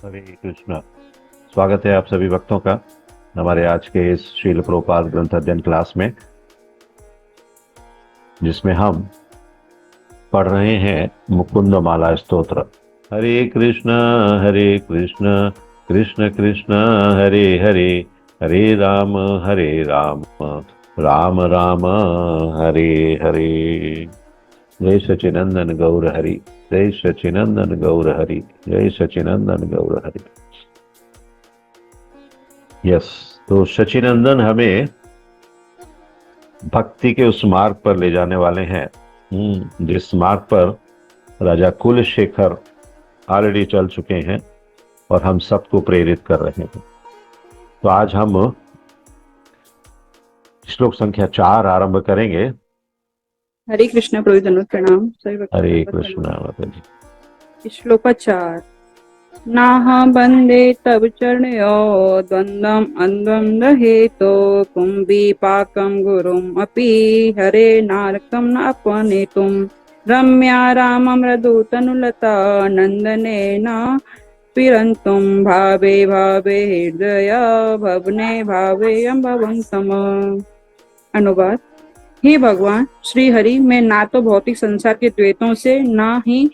हरे कृष्णा। स्वागत है आप सभी भक्तों का हमारे आज के इस श्रील प्रभुपाद ग्रंथ अध्ययन क्लास में, जिसमें हम पढ़ रहे हैं मुकुंद माला स्तोत्र। हरे कृष्ण कृष्ण कृष्ण हरे हरे, हरे राम राम राम हरे हरे। जय सचिनंदन गौर हरि, जय सचिनंदन गौर हरि, जय सचिनंदन गौर हरि। यस, तो सचिनंदन हमें भक्ति के उस मार्ग पर ले जाने वाले हैं, जिस मार्ग पर राजा कुलशेखर ऑलरेडी चल चुके हैं और हम सबको प्रेरित कर रहे हैं। तो आज हम श्लोक संख्या 4 आरंभ करेंगे। हरे कृष्ण प्रभु प्रणाम सभी भक्तों हरे का कृष्ण प्रणाम। माता जी। श्लोक 4। नाह बंदे तब चरणयो द्वंद्वम अंद्वंद हेतो कुंभी पाकम गुरुम अपि हरे नारकम न अपनेतुम रम्या रामम रदूतनुलता नंदने न पिरंतुम भावे भावे हृदय भवने भावेयम भवं तम। अनुवाद। हे भगवान श्री हरि, मैं ना तो भौतिक संसार के द्वैतों से, ना ही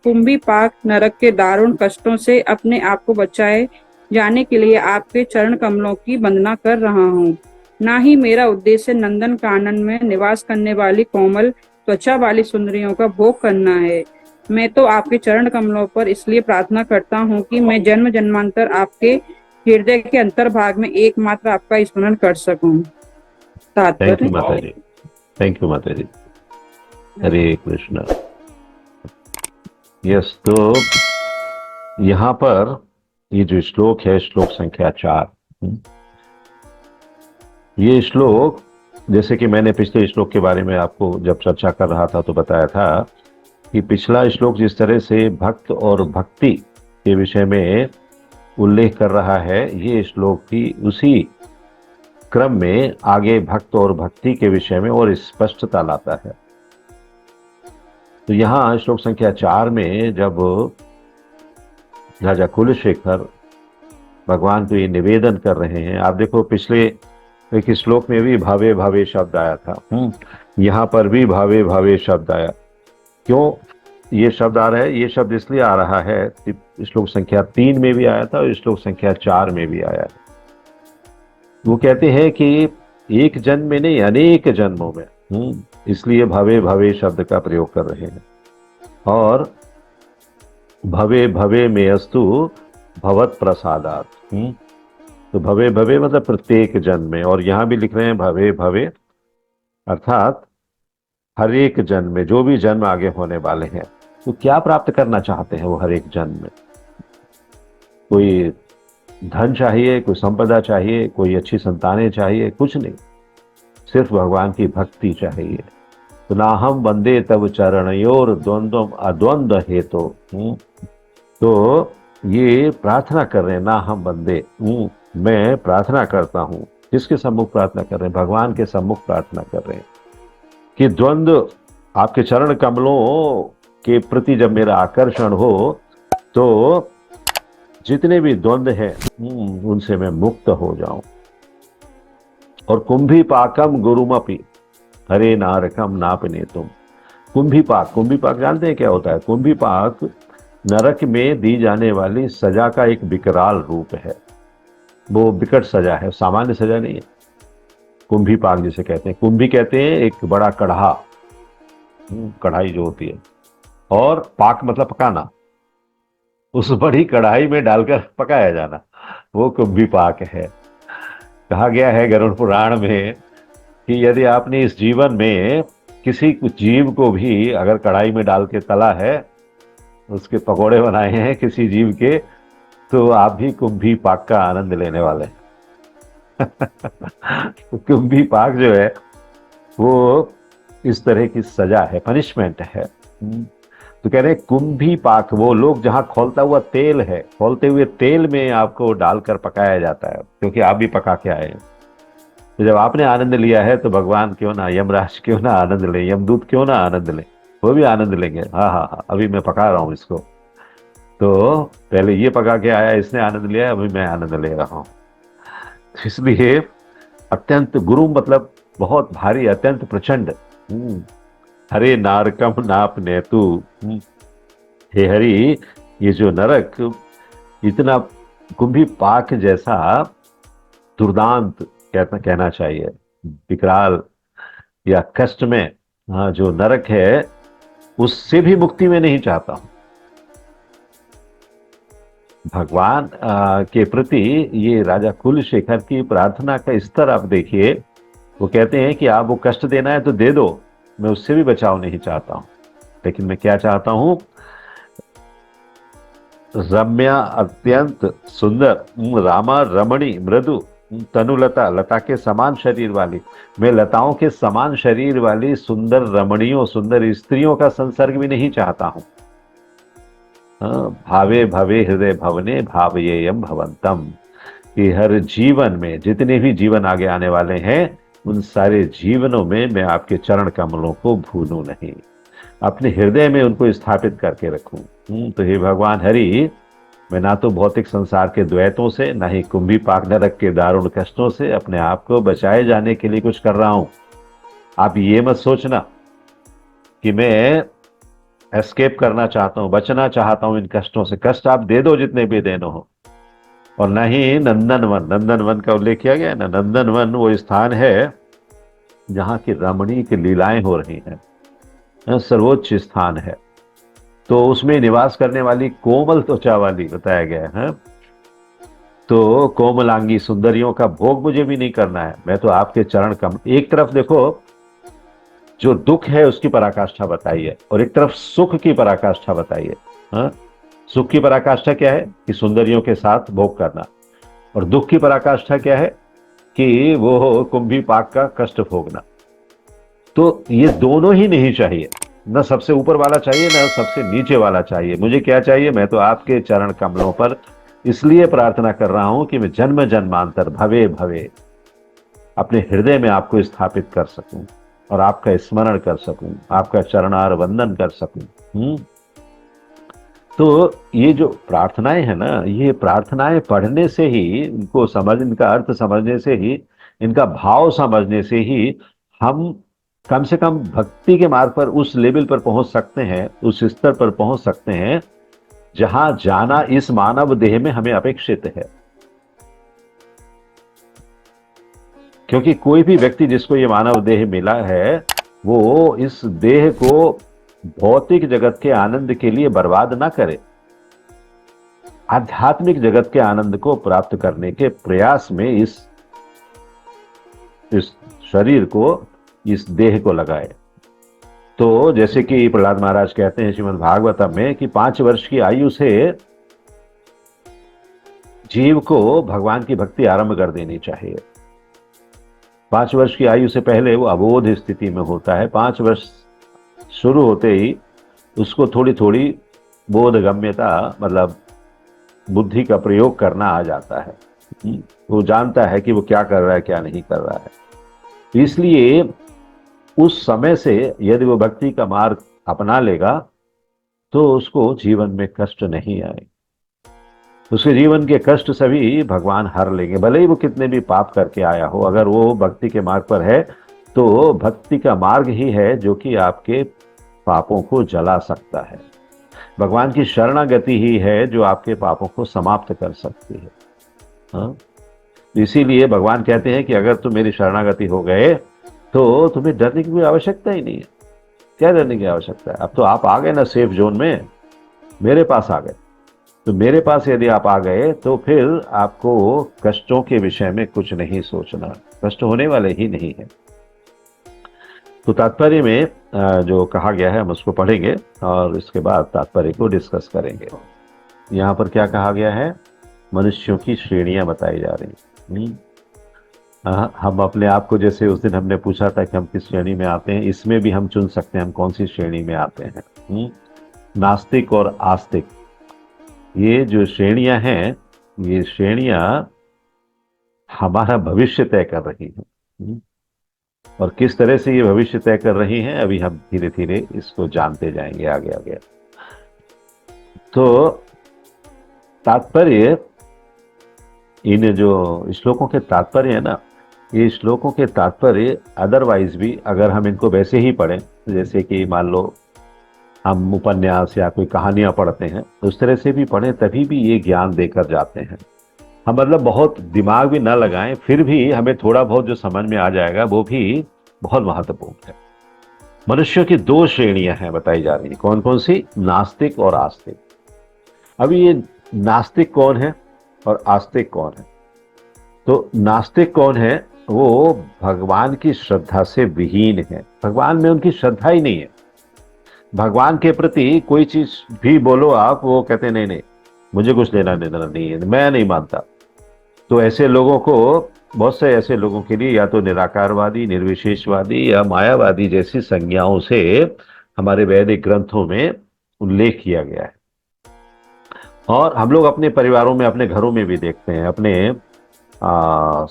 कुंभी पाक नरक के दारुण कष्टों से अपने आप को बचाए जाने के लिए आपके चरण कमलों की वंदना कर रहा हूँ। ना ही मेरा उद्देश्य नंदन कानन में निवास करने वाली कोमल त्वचा वाली सुंदरियों का भोग करना है। मैं तो आपके चरण कमलों पर इसलिए प्रार्थना करता हूँ कि मैं जन्म जन्मांतर आपके हृदय के अंतर्भाग में एकमात्र आपका स्मरण कर सकूं। थैंक तात्पर्य। यू माता जी, थैंक यू माता जी। हरे कृष्ण। यस, तो यहाँ पर ये जो श्लोक है, श्लोक संख्या 4, ये श्लोक, जैसे कि मैंने पिछले श्लोक के बारे में आपको जब चर्चा कर रहा था तो बताया था कि पिछला श्लोक जिस तरह से भक्त और भक्ति के विषय में उल्लेख कर रहा है, ये श्लोक भी उसी क्रम में आगे भक्त और भक्ति के विषय में और स्पष्टता लाता है। तो यहाँ श्लोक संख्या 4 में जब राजा कुलशेखर भगवान को ये निवेदन कर रहे हैं, आप देखो पिछले एक श्लोक में भी भावे भावे शब्द आया था, यहाँ पर भी भावे भावे शब्द आया। क्यों ये शब्द आ रहा है? ये शब्द इसलिए आ रहा है, श्लोक संख्या 3 में भी आया था और श्लोक संख्या 4 में भी आया है। वो कहते हैं कि एक जन्म में नहीं, अनेक जन्मों में, इसलिए भवे भवे शब्द का प्रयोग कर रहे हैं। और भवे भवे में अस्तु भवत प्रसादात, तो भवे भवे मतलब प्रत्येक जन्म में, और यहां भी लिख रहे हैं भवे भवे अर्थात हर एक जन्म में, जो भी जन्म आगे होने वाले हैं। तो क्या प्राप्त करना चाहते हैं वो हर एक जन्म में? कोई धन चाहिए, कोई संपदा चाहिए, कोई अच्छी संतानें चाहिए? कुछ नहीं, सिर्फ भगवान की भक्ति चाहिए। तो ना हम बंदे तब चरणयोर द्वंद्व अद्वंद हेतु, तो ये प्रार्थना कर रहे हैं, ना हम बंदे, मैं प्रार्थना करता हूं। किसके सम्मुख प्रार्थना कर रहे हैं? भगवान के सम्मुख प्रार्थना कर रहे हैं कि द्वंद्व, आपके चरण कमलों के प्रति जब मेरा आकर्षण हो तो जितने भी द्वंद्व हैं उनसे मैं मुक्त हो जाऊं। और कुंभी पाकम गुरुमपि हरे नारकम नापने तुम। कुंभी पाक जानते हैं क्या होता है? कुंभी पाक नरक में दी जाने वाली सजा का एक विकराल रूप है। वो विकट सजा है, सामान्य सजा नहीं है। कुंभी पाक जिसे कहते हैं, कुंभी कहते हैं एक बड़ा कढ़ा, कढ़ाई जो होती है, और पाक मतलब पकाना, उस बड़ी कढ़ाई में डालकर पकाया जाना, वो कुंभी पाक है। कहा गया है गरुड़ पुराण में कि यदि आपने इस जीवन में किसी जीव को भी अगर कढ़ाई में डाल के तला है, उसके पकोड़े बनाए हैं किसी जीव के, तो आप भी कुंभी पाक का आनंद लेने वाले हैं। तो कुंभी पाक जो है वो इस तरह की सजा है, पनिशमेंट है। तो कह रहे हैं कुंभी पाक, वो लोग जहां खौलता हुआ तेल है, खौलते हुए तेल में आपको डालकर पकाया जाता है, क्योंकि आप भी पका के आए हैं। तो जब आपने आनंद लिया है तो भगवान क्यों ना, यमराज क्यों ना आनंद ले, यमदूत क्यों ना आनंद ले, वो भी आनंद लेंगे। हाँ हाँ हाँ, अभी मैं पका रहा हूं इसको। तो पहले ये पका के आया, इसने आनंद लिया, अभी मैं आनंद ले रहा हूं। तो इसलिए अत्यंत गुरु मतलब बहुत भारी, अत्यंत प्रचंड। हरे नारकम नाप नेतु। हे हरि, ये जो नरक इतना कुंभी पाक जैसा दुर्दांत कहना चाहिए, विकराल या कष्ट में, हाँ, जो नरक है उससे भी मुक्ति में नहीं चाहता हूं। भगवान के प्रति ये राजा कुलशेखर की प्रार्थना का स्तर आप देखिए। वो कहते हैं कि आप वो कष्ट देना है तो दे दो, मैं उससे भी बचाव नहीं चाहता हूं, लेकिन मैं क्या चाहता हूं, रम्या अत्यंत सुंदर, रामा रमणी मृदु, तनुलता, लता के समान शरीर वाली, मैं लताओं के समान शरीर वाली सुंदर रमणियों, सुंदर स्त्रियों का संसर्ग भी नहीं चाहता हूं। भावे भवे हृदय भवने भावयेयम भवंतम, कि हर जीवन में जितने भी जीवन आगे आने वाले हैं उन सारे जीवनों में मैं आपके चरण कमलों को भूलूं नहीं, अपने हृदय में उनको स्थापित करके रखूं। तो हे भगवान हरि, मैं ना तो भौतिक संसार के द्वैतों से, ना ही कुंभी पाक नरक के दारुण कष्टों से अपने आप को बचाए जाने के लिए कुछ कर रहा हूं। आप ये मत सोचना कि मैं एस्केप करना चाहता हूं, बचना चाहता हूं इन कष्टों से। कष्ट आप दे दो जितने भी देने हो। और न ही नंदनवन, नंदनवन का उल्लेख किया गया है ना, नंदनवन वो स्थान है जहां की रमणीक लीलाएं हो रही हैं, सर्वोच्च स्थान है। तो उसमें निवास करने वाली कोमल त्वचा वाली बताया गया है। तो कोमलांगी सुंदरियों का भोग मुझे भी नहीं करना है, मैं तो आपके चरण कम। एक तरफ देखो जो दुख है उसकी पराकाष्ठा बताई है, और एक तरफ सुख की पराकाष्ठा बताई है। हाँ? सुख की पराकाष्ठा क्या है कि सुंदरियों के साथ भोग करना, और दुख की पराकाष्ठा क्या है कि वो कुंभी पाक का कष्ट भोगना। तो ये दोनों ही नहीं चाहिए, न सबसे ऊपर वाला चाहिए न सबसे नीचे वाला चाहिए। मुझे क्या चाहिए, मैं तो आपके चरण कमलों पर इसलिए प्रार्थना कर रहा हूं कि मैं जन्म जन्मांतर भवे भवे अपने हृदय में आपको स्थापित कर सकूं और आपका स्मरण कर सकूं, आपका चरणार वंदन कर सकूं। तो ये जो प्रार्थनाएं हैं ना, ये प्रार्थनाएं पढ़ने से ही, इनको समझ, इनका अर्थ समझने से ही, इनका भाव समझने से ही हम कम से कम भक्ति के मार्ग पर उस लेवल पर पहुंच सकते हैं, उस स्तर पर पहुंच सकते हैं जहां जाना इस मानव देह में हमें अपेक्षित है। क्योंकि कोई भी व्यक्ति जिसको ये मानव देह मिला है वो इस देह को भौतिक जगत के आनंद के लिए बर्बाद ना करे, आध्यात्मिक जगत के आनंद को प्राप्त करने के प्रयास में इस शरीर को, इस देह को लगाए। तो जैसे कि प्रहलाद महाराज कहते हैं श्रीमद् भागवतम में कि 5 वर्ष की आयु से जीव को भगवान की भक्ति आरंभ कर देनी चाहिए। 5 वर्ष की आयु से पहले वो अबोध स्थिति में होता है। 5 वर्ष शुरू होते ही उसको थोड़ी थोड़ी बोधगम्यता, मतलब बुद्धि का प्रयोग करना आ जाता है। वो जानता है कि वो क्या कर रहा है, क्या नहीं कर रहा है। इसलिए उस समय से यदि वो भक्ति का मार्ग अपना लेगा तो उसको जीवन में कष्ट नहीं आए। उसके जीवन के कष्ट सभी भगवान हर लेंगे, भले ही वो कितने भी पाप करके आया हो। अगर वो भक्ति के मार्ग पर है तो भक्ति का मार्ग ही है जो कि आपके पापों को जला सकता है। भगवान की शरणागति ही है जो आपके पापों को समाप्त कर सकती है। हाँ? इसीलिए भगवान कहते हैं कि अगर तुम मेरी शरणागति हो गए तो तुम्हें डरने की कोई आवश्यकता ही नहीं है। क्या डरने की आवश्यकता है, अब तो आप आ गए ना सेफ जोन में, मेरे पास आ गए। तो मेरे पास यदि आप आ गए तो फिर आपको कष्टों के विषय में कुछ नहीं सोचना, कष्ट होने वाले ही नहीं है। तो तात्पर्य में जो कहा गया है हम उसको पढ़ेंगे और इसके बाद तात्पर्य को डिस्कस करेंगे। यहाँ पर क्या कहा गया है, मनुष्यों की श्रेणियां बताई जा रही हैं। हम अपने आप को, जैसे उस दिन हमने पूछा था कि हम किस श्रेणी में आते हैं, इसमें भी हम चुन सकते हैं हम कौन सी श्रेणी में आते हैं। नास्तिक और आस्तिक, ये जो श्रेणियां हैं, ये श्रेणियां हमारा भविष्य तय कर रही हैं। और किस तरह से ये भविष्य तय कर रही हैं अभी हम धीरे धीरे इसको जानते जाएंगे आगे आगे। तो तात्पर्य, इन जो श्लोकों के तात्पर्य है ना, ये श्लोकों के तात्पर्य अदरवाइज भी अगर हम इनको वैसे ही पढ़ें, जैसे कि मान लो हम उपन्यास या कोई कहानियां पढ़ते हैं, उस तरह से भी पढ़ें तभी भी ये ज्ञान देकर जाते हैं। हम मतलब बहुत दिमाग भी ना लगाएं, फिर भी हमें थोड़ा बहुत जो समझ में आ जाएगा वो भी बहुत महत्वपूर्ण है। मनुष्यों की दो श्रेणियां हैं बताई जा रही हैं, कौन कौन सी? नास्तिक और आस्तिक। अभी ये नास्तिक कौन है और आस्तिक कौन है? तो नास्तिक कौन है? वो भगवान की श्रद्धा से विहीन है, भगवान में उनकी श्रद्धा ही नहीं है। भगवान के प्रति कोई चीज भी बोलो आप, वो कहते नहीं नहीं, मुझे कुछ लेना देना नहीं है, मैं नहीं मानता। तो ऐसे लोगों को, बहुत से ऐसे लोगों के लिए या तो निराकारवादी, निर्विशेषवादी या मायावादी जैसी संज्ञाओं से हमारे वैदिक ग्रंथों में उल्लेख किया गया है। और हम लोग अपने परिवारों में, अपने घरों में भी देखते हैं, अपने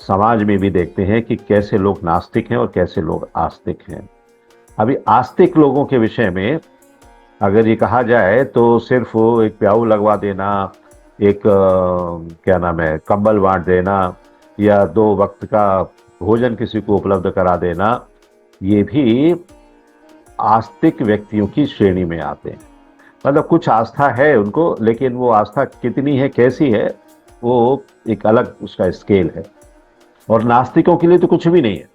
समाज में भी देखते हैं कि कैसे लोग नास्तिक हैं और कैसे लोग आस्तिक हैं। अभी आस्तिक लोगों के विषय में अगर ये कहा जाए तो सिर्फ एक प्याऊ लगवा देना, एक क्या नाम है, कंबल बांट देना, या 2 वक्त का भोजन किसी को उपलब्ध करा देना, ये भी आस्तिक व्यक्तियों की श्रेणी में आते हैं। मतलब कुछ आस्था है उनको, लेकिन वो आस्था कितनी है, कैसी है, वो एक अलग उसका स्केल है। और नास्तिकों के लिए तो कुछ भी नहीं है,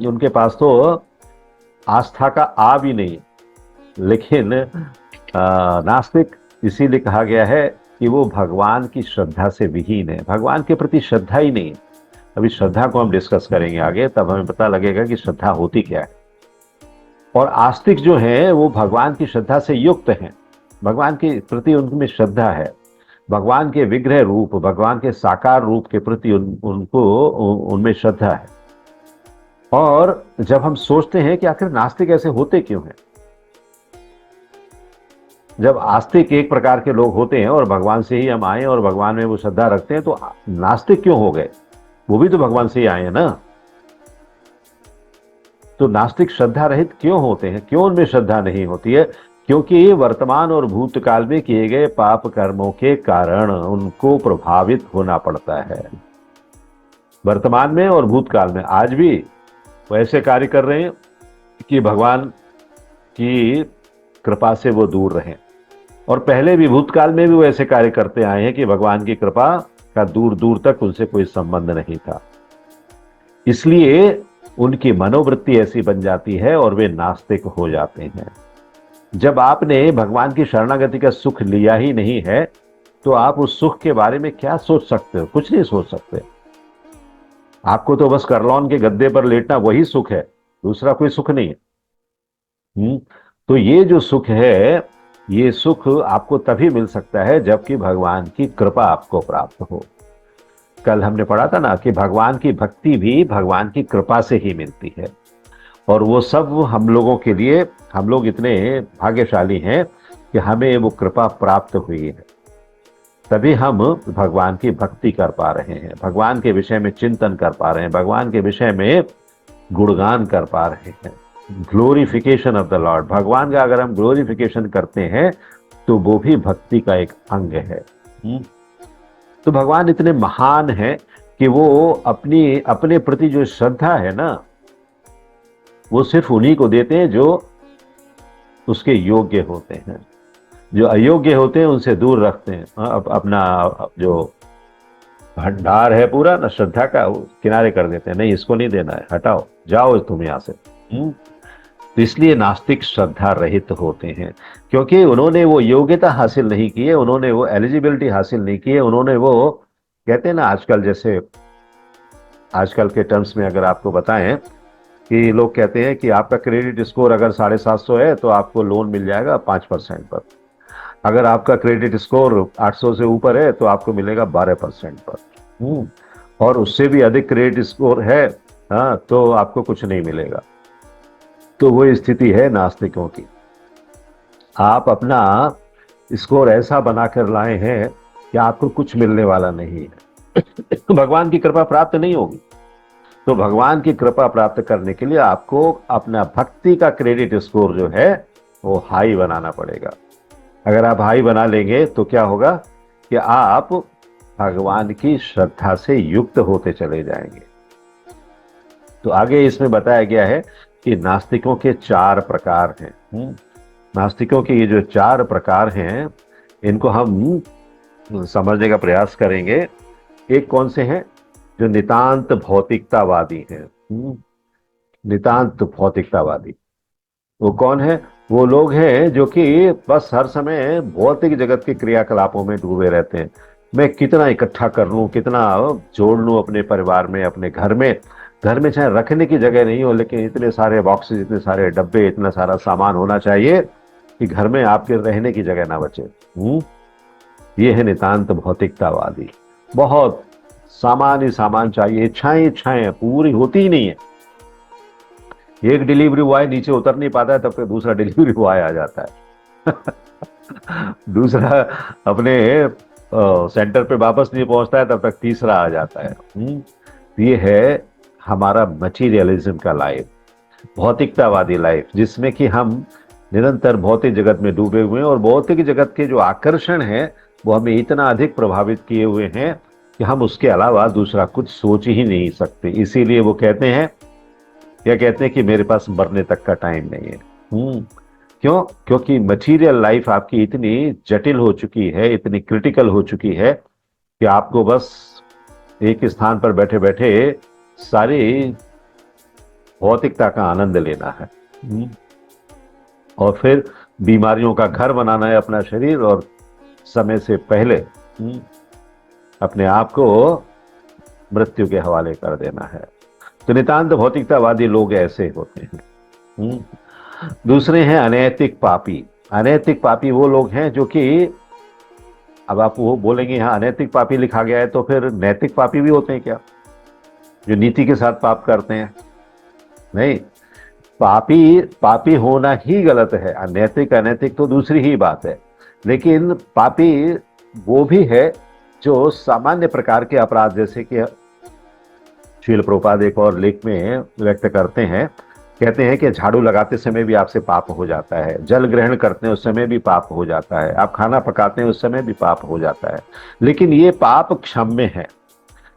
उनके पास तो आस्था का आ भी नहीं है। लेकिन नास्तिक इसीलिए कहा गया है कि वो भगवान की श्रद्धा से विहीन है, भगवान के प्रति श्रद्धा ही नहीं है। अभी श्रद्धा को हम डिस्कस करेंगे आगे, तब हमें पता लगेगा कि श्रद्धा होती क्या है। और आस्तिक जो है वो भगवान की श्रद्धा से युक्त हैं, भगवान के प्रति उनमें श्रद्धा है, भगवान के विग्रह रूप, भगवान के साकार रूप के प्रति उनमें श्रद्धा है। और जब हम सोचते हैं कि आखिर नास्तिक ऐसे होते क्यों हैं, जब आस्तिक एक प्रकार के लोग होते हैं और भगवान से ही हम आए और भगवान में वो श्रद्धा रखते हैं, तो नास्तिक क्यों हो गए? वो भी तो भगवान से ही आए हैं ना। तो नास्तिक श्रद्धा रहित क्यों होते हैं? क्यों उनमें श्रद्धा नहीं होती है? क्योंकि वर्तमान और भूतकाल में किए गए पाप कर्मों के कारण उनको प्रभावित होना पड़ता है। वर्तमान में और भूतकाल में आज भी वो ऐसे कार्य कर रहे हैं कि भगवान की कृपा से वो दूर रहें, और पहले भी भूतकाल में भी वो ऐसे कार्य करते आए हैं कि भगवान की कृपा का दूर दूर तक उनसे कोई संबंध नहीं था। इसलिए उनकी मनोवृत्ति ऐसी बन जाती है और वे नास्तिक हो जाते हैं। जब आपने भगवान की शरणागति का सुख लिया ही नहीं है, तो आप उस सुख के बारे में क्या सोच सकते हो? कुछ नहीं सोच सकते। आपको तो बस करलौन के गद्दे पर लेटना वही सुख है, दूसरा कोई सुख नहीं है। तो ये जो सुख है, ये सुख आपको तभी मिल सकता है जबकि भगवान की कृपा आपको प्राप्त हो। कल हमने पढ़ा था ना कि भगवान की भक्ति भी भगवान की कृपा से ही मिलती है, और वो सब हम लोगों के लिए, हम लोग इतने भाग्यशाली हैं कि हमें वो कृपा प्राप्त हुई है, तभी हम भगवान की भक्ति कर पा रहे हैं, भगवान के विषय में चिंतन कर पा रहे हैं, भगवान के विषय में गुणगान कर पा रहे हैं। ग्लोरिफिकेशन ऑफ द लॉर्ड, भगवान का अगर हम ग्लोरिफिकेशन करते हैं तो वो भी भक्ति का एक अंग है। तो भगवान इतने महान हैं कि वो अपने प्रति जो श्रद्धा है ना, वो सिर्फ उन्हीं को देते हैं जो उसके योग्य होते हैं। जो अयोग्य होते हैं उनसे दूर रखते हैं। अपना जो भंडार है पूरा ना श्रद्धा का, वो किनारे कर देते हैं, नहीं इसको नहीं देना है, हटाओ, जाओ तुम यहां से। तो इसलिए नास्तिक श्रद्धा रहित होते हैं, क्योंकि उन्होंने वो योग्यता हासिल नहीं की है, उन्होंने वो एलिजिबिलिटी हासिल नहीं की है, उन्होंने वो कहते हैं ना, आजकल जैसे आजकल के टर्म्स में अगर आपको बताएं कि लोग कहते हैं कि आपका क्रेडिट स्कोर अगर 750 है तो आपको लोन मिल जाएगा 5% पर, अगर आपका क्रेडिट स्कोर 800 से ऊपर है तो आपको मिलेगा 12% पर, और उससे भी अधिक क्रेडिट स्कोर है तो आपको कुछ नहीं मिलेगा। तो वो स्थिति है नास्तिकों की। आप अपना स्कोर ऐसा बनाकर लाए हैं कि आपको कुछ मिलने वाला नहीं है, भगवान की कृपा प्राप्त नहीं होगी। तो भगवान की कृपा प्राप्त करने के लिए आपको अपना भक्ति का क्रेडिट स्कोर जो है वो हाई बनाना पड़ेगा, अगर आप भाई बना लेंगे तो क्या होगा कि आप भगवान की श्रद्धा से युक्त होते चले जाएंगे। तो आगे इसमें बताया गया है कि नास्तिकों के 4 प्रकार हैं। नास्तिकों के ये जो 4 प्रकार हैं, इनको हम समझने का प्रयास करेंगे। एक कौन से हैं? जो नितांत भौतिकतावादी हैं। नितांत भौतिकतावादी वो कौन है? वो लोग हैं जो कि बस हर समय भौतिक जगत के क्रियाकलापों में डूबे रहते हैं। मैं कितना इकट्ठा कर लूं, कितना जोड़ लूं अपने परिवार में, अपने घर में। घर में चाहे रखने की जगह नहीं हो, लेकिन इतने सारे बॉक्सेस, इतने सारे डब्बे, इतना सारा सामान होना चाहिए कि घर में आपके रहने की जगह ना बचे। ये है नितांत भौतिकतावादी। बहुत सामान ही सामान चाहिए, इच्छाएं इच्छाएं पूरी होती ही नहीं है। एक डिलीवरी बॉय नीचे उतर नहीं पाता है, तब तक दूसरा डिलीवरी बॉय आ जाता है। दूसरा अपने सेंटर पे वापस नहीं पहुंचता है, तब तक तीसरा आ जाता है। ये है हमारा मटीरियलिज्म का लाइफ, भौतिकतावादी लाइफ, जिसमें कि हम निरंतर भौतिक जगत में डूबे हुए हैं और भौतिक जगत के जो आकर्षण है वो हमें इतना अधिक प्रभावित किए हुए हैं कि हम उसके अलावा दूसरा कुछ सोच ही नहीं सकते। इसीलिए वो कहते हैं कि मेरे पास मरने तक का टाइम नहीं है। क्यों? क्योंकि मटीरियल लाइफ आपकी इतनी जटिल हो चुकी है, इतनी क्रिटिकल हो चुकी है कि आपको बस एक स्थान पर बैठे बैठे सारी भौतिकता का आनंद लेना है और फिर बीमारियों का घर बनाना है अपना शरीर, और समय से पहले अपने आप को मृत्यु के हवाले कर देना है। तो नितांत भौतिकतावादी लोग ऐसे होते हैं। दूसरे हैं अनैतिक पापी। अनैतिक पापी वो लोग हैं जो कि, अब आप वो बोलेंगे यहाँ अनैतिक पापी लिखा गया है तो फिर नैतिक पापी भी होते हैं क्या, जो नीति के साथ पाप करते हैं? नहीं, पापी होना ही गलत है। अनैतिक अनैतिक तो दूसरी ही बात है। लेकिन पापी वो भी है जो सामान्य प्रकार के अपराध, जैसे कि श्रील प्रभुपाद एक और लेख में व्यक्त करते हैं, कहते हैं कि झाड़ू लगाते समय भी आपसे पाप हो जाता है, जल ग्रहण करते हैं उस समय भी पाप हो जाता है, आप खाना पकाते हैं उस समय भी पाप हो जाता है। लेकिन ये पाप क्षम्य है,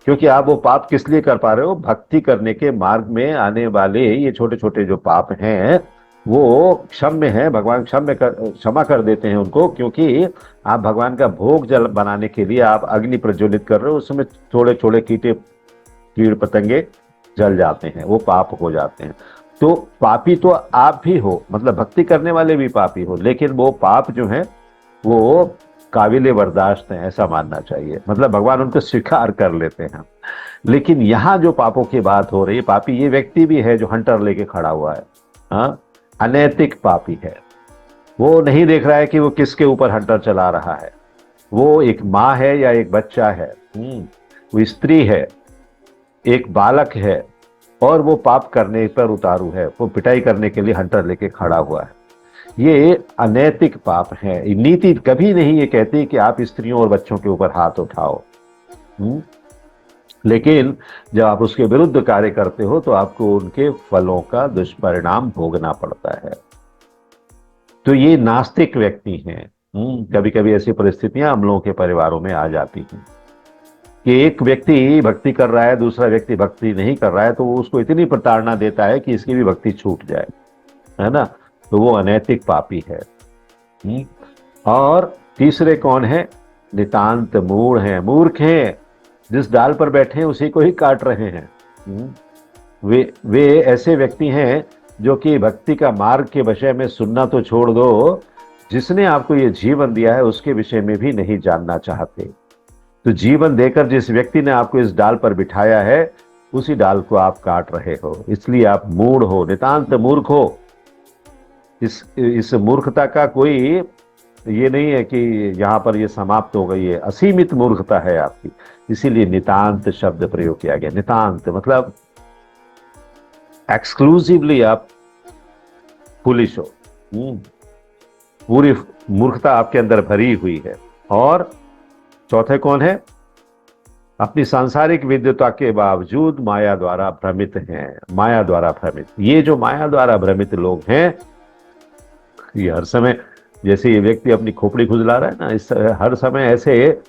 क्योंकि आप वो पाप किस लिए कर पा रहे हो? भक्ति करने के मार्ग में आने वाले ये छोटे छोटे जो पाप हैं वो क्षम्य है। भगवान क्षमा कर देते हैं उनको, क्योंकि आप भगवान का भोग जल बनाने के लिए आप अग्नि प्रज्वलित कर रहे हो, उसमें थोड़े थोड़े कीड़ पतंगे जल जाते हैं, वो पाप हो जाते हैं। तो पापी तो आप भी हो, मतलब भक्ति करने वाले भी पापी हो, लेकिन वो पाप जो है वो काबिले बर्दाश्त है, ऐसा मानना चाहिए। मतलब भगवान उनको स्वीकार कर लेते हैं। लेकिन यहाँ जो पापों की बात हो रही है, पापी ये व्यक्ति भी है जो हंटर लेके खड़ा हुआ है। हाँ, अनैतिक पापी है। वो नहीं देख रहा है कि वो किसके ऊपर हंटर चला रहा है। वो एक माँ है या एक बच्चा है, वो स्त्री है, एक बालक है, और वो पाप करने पर उतारू है, वो पिटाई करने के लिए हंटर लेके खड़ा हुआ है। ये अनैतिक पाप है। नीति कभी नहीं ये कहती कि आप स्त्रियों और बच्चों के ऊपर हाथ उठाओ। लेकिन जब आप उसके विरुद्ध कार्य करते हो तो आपको उनके फलों का दुष्परिणाम भोगना पड़ता है। तो ये नास्तिक व्यक्ति हैं। कभी कभी ऐसी परिस्थितियां हम लोगों के परिवारों में आ जाती हैं कि एक व्यक्ति भक्ति कर रहा है, दूसरा व्यक्ति भक्ति नहीं कर रहा है, तो वो उसको इतनी प्रताड़ना देता है कि इसकी भी भक्ति छूट जाए, है ना? तो वो अनैतिक पापी है। और तीसरे कौन है? नितांत मूढ़ हैं, मूर्ख हैं, जिस डाल पर बैठे हैं उसी को ही काट रहे हैं। वे ऐसे व्यक्ति हैं जो कि भक्ति का मार्ग के विषय में सुनना तो छोड़ दो, जिसने आपको ये जीवन दिया है उसके विषय में भी नहीं जानना चाहते। तो जीवन देकर जिस व्यक्ति ने आपको इस डाल पर बिठाया है, उसी डाल को आप काट रहे हो, इसलिए आप मूढ़ हो, नितांत मूर्ख हो। इस मूर्खता का कोई ये नहीं है कि यहां पर ये समाप्त हो गई है, असीमित मूर्खता है आपकी। इसीलिए नितांत शब्द प्रयोग किया गया। नितांत मतलब एक्सक्लूसिवली आप फुलिश हो, पूरी मूर्खता आपके अंदर भरी हुई है। और चौथे कौन है? अपनी सांसारिक विद्वता के बावजूद माया द्वारा भ्रमित हैं। माया द्वारा भ्रमित, ये जो माया द्वारा भ्रमित लोग हैं, ये हर समय जैसे ये व्यक्ति अपनी खोपड़ी खुजला रहा है ना, इस हर समय ऐसे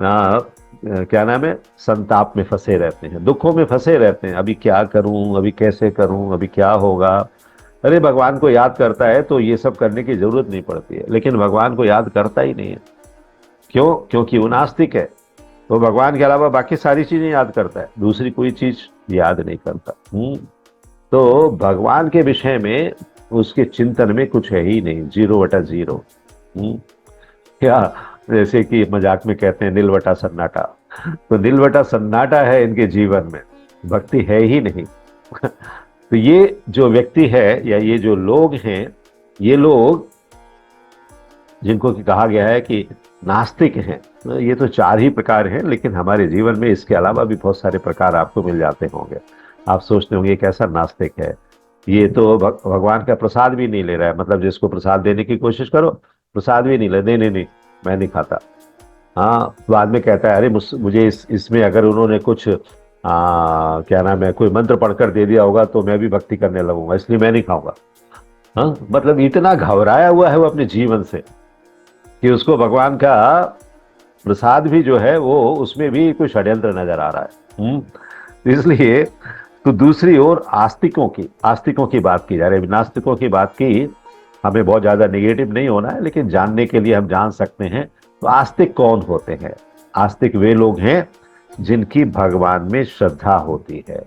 क्या नाम है, संताप में फंसे रहते हैं, दुखों में फंसे रहते हैं। अभी क्या करूं, अभी कैसे करूं, अभी क्या होगा। अरे भगवान को याद करता है तो ये सब करने की जरूरत नहीं पड़ती है, लेकिन भगवान को याद करता ही नहीं है। क्यों? क्योंकि वो नास्तिक है। तो भगवान के अलावा बाकी सारी चीजें याद करता है, दूसरी कोई चीज याद नहीं करता। तो भगवान के विषय में उसके चिंतन में कुछ है ही नहीं, 0/0। क्या, जैसे कि मजाक में कहते हैं नीलवटा सन्नाटा, तो नीलवटा सन्नाटा है इनके जीवन में, भक्ति है ही नहीं। तो ये जो व्यक्ति है या ये जो लोग हैं, ये लोग जिनको कि कहा गया है कि नास्तिक हैं, ये तो 4 ही प्रकार हैं, लेकिन हमारे जीवन में इसके अलावा भी बहुत सारे प्रकार आपको मिल जाते होंगे। आप सोचते होंगे कैसा नास्तिक है, ये तो भगवान का प्रसाद भी नहीं ले रहा है। मतलब जिसको प्रसाद देने की कोशिश करो, प्रसाद भी नहीं ले, नहीं नहीं नहीं मैं नहीं खाता। हाँ, बाद में कहता है अरे मुझे इसमें अगर उन्होंने कुछ क्या नाम है, कोई मंत्र पढ़कर दे दिया होगा तो मैं भी भक्ति करने लगूंगा, इसलिए मैं नहीं खाऊंगा। हाँ, मतलब इतना घबराया हुआ है वो अपने जीवन से कि उसको भगवान का प्रसाद भी जो है वो, उसमें भी कोई षड्यंत्र नजर आ रहा है। इसलिए तो दूसरी ओर आस्तिकों की बात की जा रही है। नास्तिकों की बात की, हमें बहुत ज्यादा नेगेटिव नहीं होना है, लेकिन जानने के लिए हम जान सकते हैं। तो आस्तिक कौन होते हैं? आस्तिक वे लोग हैं जिनकी भगवान में श्रद्धा होती है।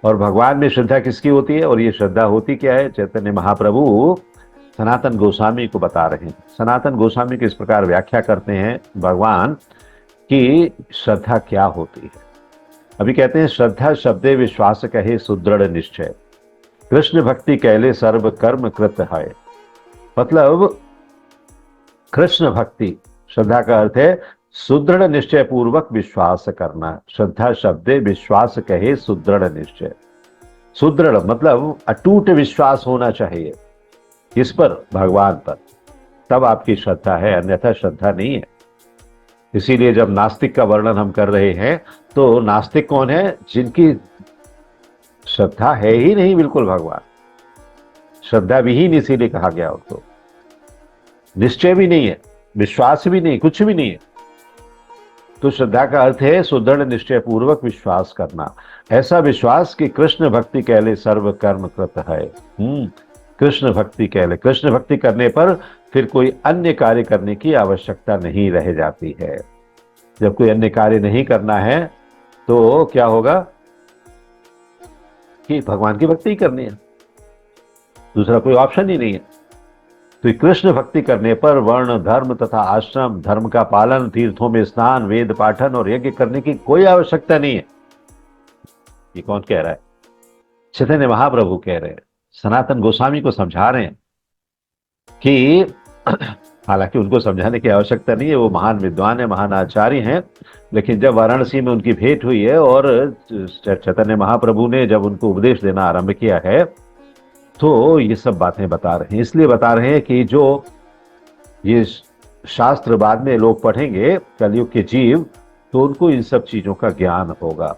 और भगवान में श्रद्धा किसकी होती है, और ये श्रद्धा होती क्या है? चैतन्य महाप्रभु सनातन गोस्वामी को बता रहे हैं। सनातन गोस्वामी किस प्रकार व्याख्या करते हैं भगवान की श्रद्धा क्या होती है। अभी कहते हैं, श्रद्धा शब्दे विश्वास कहे सुदृढ़ निश्चय, कृष्ण भक्ति कहले सर्व कर्म कृत है। मतलब कृष्ण भक्ति, श्रद्धा का अर्थ है सुदृढ़ निश्चय पूर्वक विश्वास करना। श्रद्धा शब्दे विश्वास कहे सुदृढ़ निश्चय। सुदृढ़ मतलब अटूट विश्वास होना चाहिए। किस पर? भगवान पर। तब आपकी श्रद्धा है, अन्यथा श्रद्धा नहीं है। इसीलिए जब नास्तिक का वर्णन हम कर रहे हैं, तो नास्तिक कौन है? जिनकी श्रद्धा है ही नहीं बिल्कुल भगवान, श्रद्धा विहीन इसीलिए कहा गया उसको। निश्चय भी नहीं है, विश्वास भी नहीं, कुछ भी नहीं है। तो श्रद्धा का अर्थ है सुदृढ़ निश्चय पूर्वक विश्वास करना। ऐसा विश्वास कि कृष्ण भक्ति कहले सर्व कर्म कृत है। कृष्ण भक्ति कहले, कृष्ण भक्ति करने पर फिर कोई अन्य कार्य करने की आवश्यकता नहीं रह जाती है। जब कोई अन्य कार्य नहीं करना है तो क्या होगा कि भगवान की भक्ति ही करनी है, दूसरा कोई ऑप्शन ही नहीं है। तो कृष्ण भक्ति करने पर वर्ण धर्म तथा आश्रम धर्म का पालन, तीर्थों में स्नान, वेद पाठन और यज्ञ करने की कोई आवश्यकता नहीं है। ये कौन कह रहा है? चैतन्य महाप्रभु कह रहे हैं, सनातन गोस्वामी को समझा रहे हैं कि हालांकि उनको समझाने की आवश्यकता नहीं है, वो महान विद्वान है, महान आचार्य हैं। लेकिन जब वाराणसी में उनकी भेंट हुई है और चैतन्य महाप्रभु ने जब उनको उपदेश देना आरंभ किया है, तो ये सब बातें बता रहे हैं। इसलिए बता रहे हैं कि जो ये शास्त्र बाद में लोग पढ़ेंगे, कलयुग के जीव, तो उनको इन सब चीजों का ज्ञान होगा।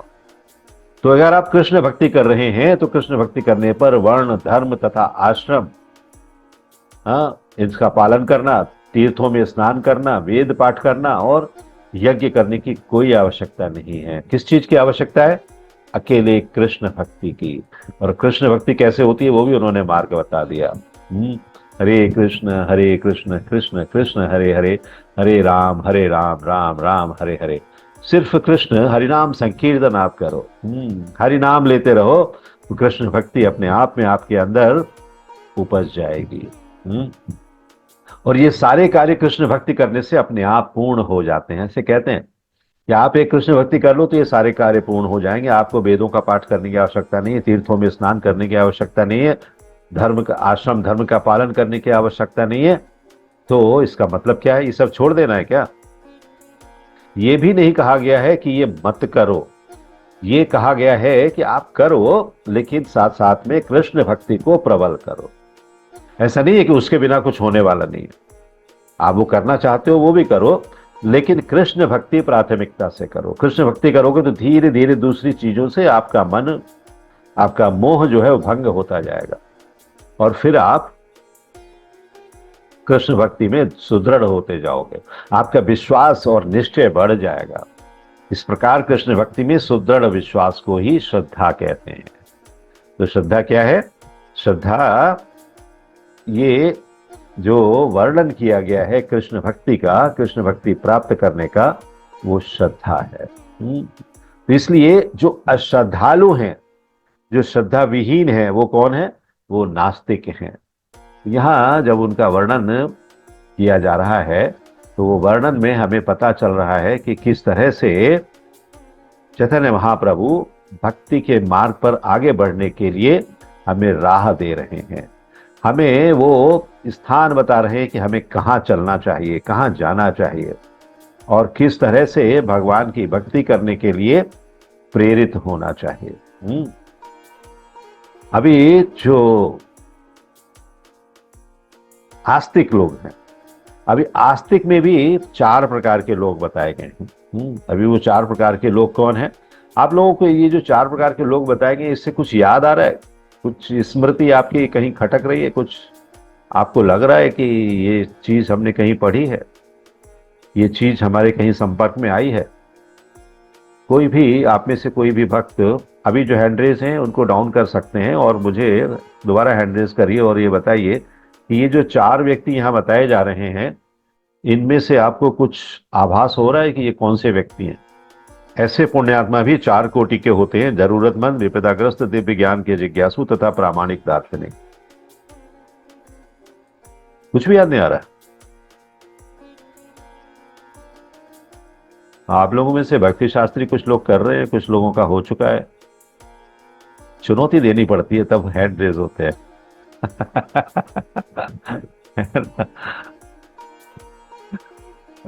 तो अगर आप कृष्ण भक्ति कर रहे हैं तो कृष्ण भक्ति करने पर वर्ण धर्म तथा आश्रम, इसका पालन करना, तीर्थों में स्नान करना, वेद पाठ करना और यज्ञ करने की कोई आवश्यकता नहीं है। किस चीज की आवश्यकता है? अकेले कृष्ण भक्ति की। और कृष्ण भक्ति कैसे होती है वो भी उन्होंने मार्ग बता दिया। हरे कृष्ण कृष्ण कृष्ण हरे हरे, हरे राम राम राम हरे हरे। सिर्फ कृष्ण हरिनाम संकीर्तन आप करो, हरिनाम लेते रहो, तो कृष्ण भक्ति अपने आप में आपके अंदर उपज जाएगी। और ये सारे कार्य कृष्ण भक्ति करने से अपने आप पूर्ण हो जाते हैं। ऐसे कहते हैं कि आप एक कृष्ण भक्ति कर लो तो ये सारे कार्य पूर्ण हो जाएंगे। आपको वेदों का पाठ करने की आवश्यकता नहीं है, तीर्थों में स्नान करने की आवश्यकता नहीं है, धर्म का आश्रम धर्म का पालन करने की आवश्यकता नहीं है। तो इसका मतलब क्या है? ये सब छोड़ देना है क्या? ये भी नहीं कहा गया है कि ये मत करो, ये कहा गया है कि आप करो, लेकिन साथ साथ में कृष्ण भक्ति को प्रबल करो। ऐसा नहीं है कि उसके बिना कुछ होने वाला नहीं है। आप वो करना चाहते हो वो भी करो, लेकिन कृष्ण भक्ति प्राथमिकता से करो। कृष्ण भक्ति करोगे तो धीरे धीरे दूसरी चीजों से आपका मन, आपका मोह जो है वो भंग होता जाएगा, और फिर आप कृष्ण भक्ति में सुदृढ़ होते जाओगे, आपका विश्वास और निश्चय बढ़ जाएगा। इस प्रकार कृष्ण भक्ति में सुदृढ़ विश्वास को ही श्रद्धा कहते हैं। तो श्रद्धा क्या है? श्रद्धा ये जो वर्णन किया गया है कृष्ण भक्ति का, कृष्ण भक्ति प्राप्त करने का, वो श्रद्धा है। तो इसलिए जो अश्रद्धालु हैं, जो श्रद्धा विहीन है, वो कौन है? वो नास्तिक हैं। यहाँ जब उनका वर्णन किया जा रहा है तो वो वर्णन में हमें पता चल रहा है कि किस तरह से चैतन्य महाप्रभु भक्ति के मार्ग पर आगे बढ़ने के लिए हमें राह दे रहे हैं, हमें वो स्थान बता रहे हैं कि हमें कहाँ चलना चाहिए, कहाँ जाना चाहिए और किस तरह से भगवान की भक्ति करने के लिए प्रेरित होना चाहिए। अभी जो आस्तिक लोग हैं, अभी आस्तिक में भी 4 प्रकार के लोग बताए गए हैं। अभी वो 4 प्रकार के लोग कौन हैं? आप लोगों को ये जो 4 प्रकार के लोग बताए गए, इससे कुछ याद आ रहा है? कुछ स्मृति आपकी कहीं खटक रही है? कुछ आपको लग रहा है कि ये चीज हमने कहीं पढ़ी है, ये चीज हमारे कहीं संपर्क में आई है? कोई भी आप में से कोई भी भक्त अभी जो हैंड रेज हैं उनको डाउन कर सकते हैं और मुझे दोबारा हैंड रेज करिए और ये बताइए कि ये जो 4 व्यक्ति यहाँ बताए जा रहे हैं, इनमें से आपको कुछ आभास हो रहा है कि ये कौन से व्यक्ति हैं? ऐसे पुण्यात्मा भी 4 कोटि के होते हैं: जरूरतमंद, विपदाग्रस्त, दिव्य ज्ञान के जिज्ञासु तथा प्रामाणिक दार्शनिक। कुछ भी याद नहीं आ रहा? आप लोगों में से भक्ति शास्त्री कुछ लोग कर रहे हैं, कुछ लोगों का हो चुका है। चुनौती देनी पड़ती है तब हैंड रेज होते हैं।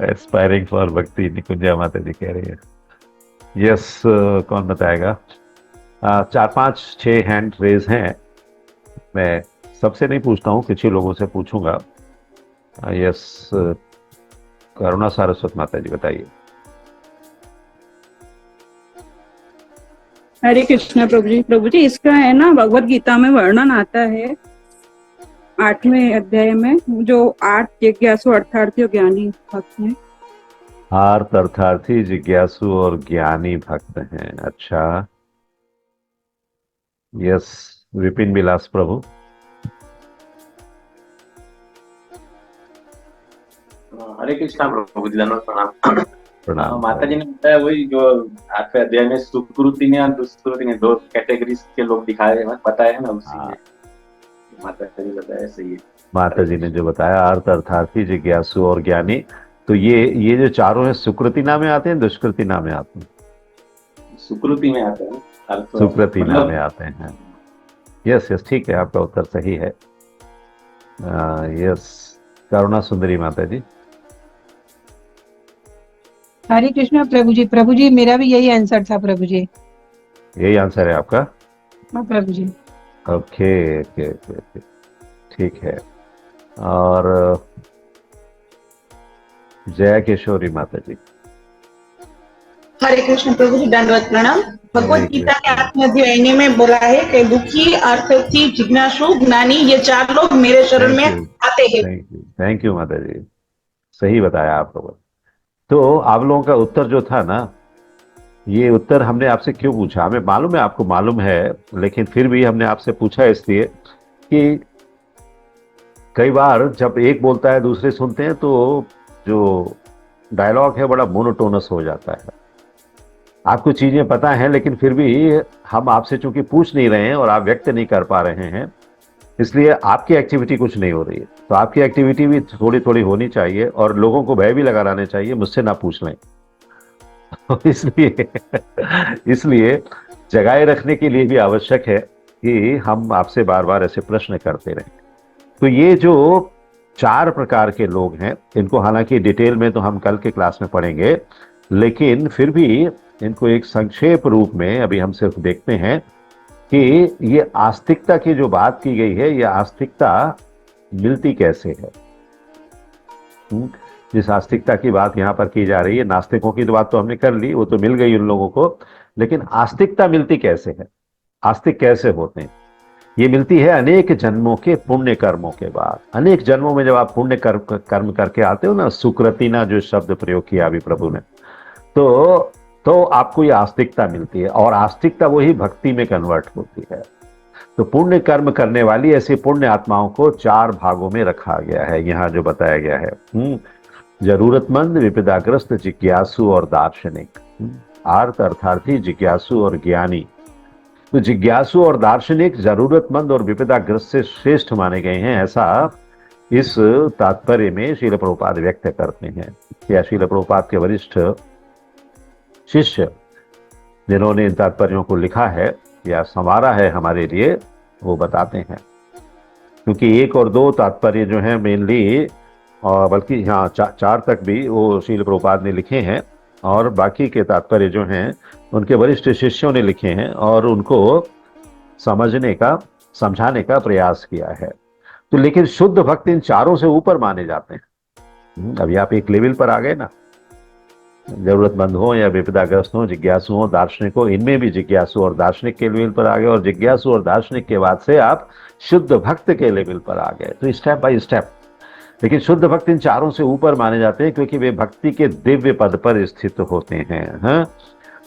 एस्पायरिंग फॉर भक्ति, निकुंजा माता जी कह रही है। यस, कौन बताएगा? 4-5-6 हैंड रेज हैं। मैं सबसे नहीं पूछता हूँ, कुछ ही लोगों से पूछूंगा। यस, करुणा सारस्वत माता जी बताइए। हरे कृष्णा प्रभु जी। प्रभु जी, इसका है ना भगवत गीता में वर्णन आता है 8वें अध्याय में, जो 8 जिज्ञासु, अर्थार्थी और ज्ञानी भक्त हैं। आर्त, अर्थार्थी, जिज्ञासु और ज्ञानी भक्त हैं। अच्छा, यस, विपिन विलास प्रभु। हरे कृष्णा प्रभु जी, धन्यवाद, प्रणाम। प्रणाम। माता जी ने बताया वही जो 8वें अध्याय में सुकृति ने और दुष्कृति ने 2 कैटेगरीज के लोग दिखाए, बताए हैं ना, उसी में माता जी बताया। सही है, माता जी ने जो बताया, अर्थ, अर्थार्थी, जिज्ञासु और ज्ञानी, तो ये जो चारों हैं सुकृति नाम में आते हैं, दुष्कृति नाम में आते हैं? सुकृति में आते हैं, सुकृति नाम में आते हैं। यस यस, ठीक है, आपका उत्तर सही है। यस, करुणा सुंदरी माता जी। हरे कृष्णा प्रभु जी। प्रभु जी, मेरा भी यही आंसर था प्रभु जी। यही आंसर है आपका? हाँ प्रभु जी। ओके ओके ओके, ठीक है। और जया किशोरी माता जी। हरे कृष्ण प्रभु जी, दंडवत प्रणाम। भगवत गीता के 8वें अध्याय में बोला है कि दुखी, अर्थी, जिज्ञासु, ज्ञानी, ये 4 लोग मेरे शरण में आते हैं। थैंक यू माता जी, सही बताया आप लोगों। तो आप लोगों का उत्तर जो था ना, ये उत्तर हमने आपसे क्यों पूछा, हमें मालूम है, आपको मालूम है, लेकिन फिर भी हमने आपसे पूछा इसलिए कि कई बार जब एक बोलता है दूसरे सुनते हैं तो जो डायलॉग है बड़ा मोनोटोनस हो जाता है। आपको चीजें पता हैं लेकिन फिर भी हम आपसे चूंकि पूछ नहीं रहे हैं और आप व्यक्त नहीं कर पा रहे हैं, इसलिए आपकी एक्टिविटी कुछ नहीं हो रही है। तो आपकी एक्टिविटी भी थोड़ी थोड़ी होनी चाहिए और लोगों को भय भी लगा लाना चाहिए, मुझसे ना पूछ लें। इसलिए जगाए रखने के लिए भी आवश्यक है कि हम आपसे बार बार ऐसे प्रश्न करते रहें। तो ये जो 4 प्रकार के लोग हैं, इनको हालांकि डिटेल में तो हम कल के क्लास में पढ़ेंगे, लेकिन फिर भी इनको एक संक्षेप रूप में अभी हम सिर्फ देखते हैं कि ये आस्तिकता की जो बात की गई है, ये आस्तिकता मिलती कैसे है। जिस आस्तिकता की बात यहाँ पर की जा रही है, नास्तिकों की तो बात तो हमने कर ली, वो तो मिल गई उन लोगों को, लेकिन आस्तिकता मिलती कैसे है, आस्तिक कैसे होते हैं, ये मिलती है अनेक जन्मों के पुण्य कर्मों के बाद। अनेक जन्मों में जब आप पुण्य कर्म करके आते हो ना, सुकृतिना जो शब्द प्रयोग किया अभी प्रभु ने, तो आपको ये आस्तिकता मिलती है, और आस्तिकता वही भक्ति में कन्वर्ट होती है। तो पुण्य कर्म करने वाली ऐसी पुण्य आत्माओं को 4 भागों में रखा गया है, यहाँ जो बताया गया है। जरूरतमंद, विपदाग्रस्त, जिज्ञासु और दार्शनिक। आर्त अर्थार्थी, जिज्ञासु और ज्ञानी। तो जिज्ञासु और दार्शनिक जरूरतमंद और विपदाग्रस्त से श्रेष्ठ माने गए हैं, ऐसा इस तात्पर्य में श्रील प्रभुपाद व्यक्त करते हैं। या श्रील प्रभुपाद के वरिष्ठ शिष्य जिन्होंने इन तात्पर्यों को लिखा है या संवारा है हमारे लिए, वो बताते हैं। क्योंकि 1 और 2 तात्पर्य जो हैं मेनली, और बल्कि यहाँ 4 तक भी वो श्रील प्रभुपाद ने लिखे हैं, और बाकी के तात्पर्य जो हैं उनके वरिष्ठ शिष्यों ने लिखे हैं, और उनको समझने का, समझाने का प्रयास किया है। तो लेकिन शुद्ध भक्त इन चारों से ऊपर माने जाते हैं। अभी आप एक लेवल पर आ गए ना, जरूरतमंद हो या विपदाग्रस्त हो, जिज्ञासु हो, दार्शनिक हो, इनमें भी जिज्ञासु और दार्शनिक के लेवल पर आ गए, और जिज्ञासु और दार्शनिक के बाद से आप शुद्ध भक्त के लेवल पर आ गए। तो स्टेप बाय स्टेप। लेकिन शुद्ध भक्त इन चारों से ऊपर माने जाते हैं, क्योंकि वे भक्ति के दिव्य पद पर स्थित होते हैं। हाँ,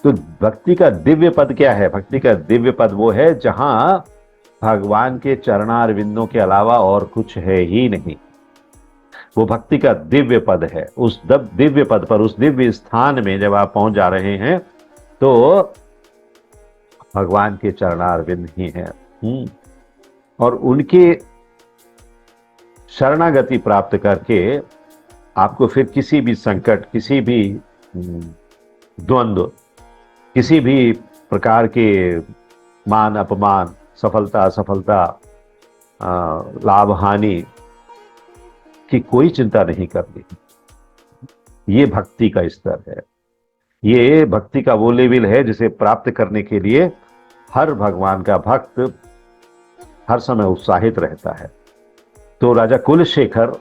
तो भक्ति का दिव्य पद क्या है? भक्ति का दिव्य पद वो है जहां भगवान के चरणारविंदों के अलावा और कुछ है ही नहीं। वो भक्ति का दिव्य पद है। उस दिव्य पद पर, उस दिव्य स्थान में जब आप पहुंच जा रहे हैं तो भगवान के चरणारविंद ही हैं। और उनके शरणागति प्राप्त करके आपको फिर किसी भी संकट, किसी भी द्वंद्व, किसी भी प्रकार के मान अपमान, सफलता असफलता, लाभ हानि की कोई चिंता नहीं करनी। ये भक्ति का स्तर है। ये भक्ति का वो लेवल है जिसे प्राप्त करने के लिए हर भगवान का भक्त हर समय उत्साहित रहता है। तो राजा कुलशेखर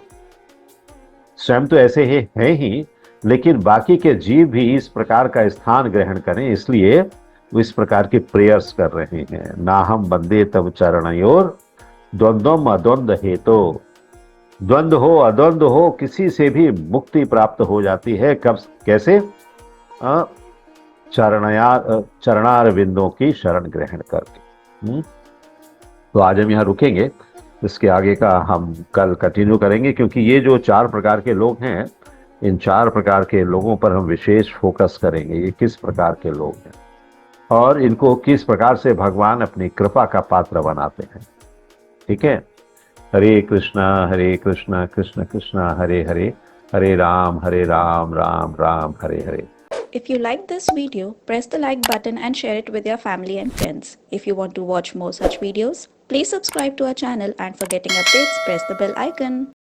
स्वयं तो ऐसे ही हैं ही, लेकिन बाकी के जीव भी इस प्रकार का स्थान ग्रहण करें, इसलिए वो इस प्रकार के प्रेयर्स कर रहे हैं। ना हम बंदे तब चरणयोर द्वंद्वम अद्वंद हेतो। द्वंद्व हो अद्वंद्व हो, किसी से भी मुक्ति प्राप्त हो जाती है। कब, कैसे? चरणार विंदों की शरण ग्रहण करके। तो आज हम यहाँ रुकेंगे, इसके आगे का हम कल कंटिन्यू करेंगे, क्योंकि ये जो 4 प्रकार के लोग हैं, इन 4 प्रकार के लोगों पर हम विशेष फोकस करेंगे। ये किस प्रकार के लोग हैं और इनको किस प्रकार से भगवान अपनी कृपा का पात्र बनाते हैं। ठीक है। हरे कृष्णा कृष्ण कृष्ण हरे हरे, हरे Ram Ram Ram Hare Hare. If you like this video, press the like button and share it with your family and friends. If you want to watch more such videos, please subscribe to our channel, and for getting updates, press the bell icon.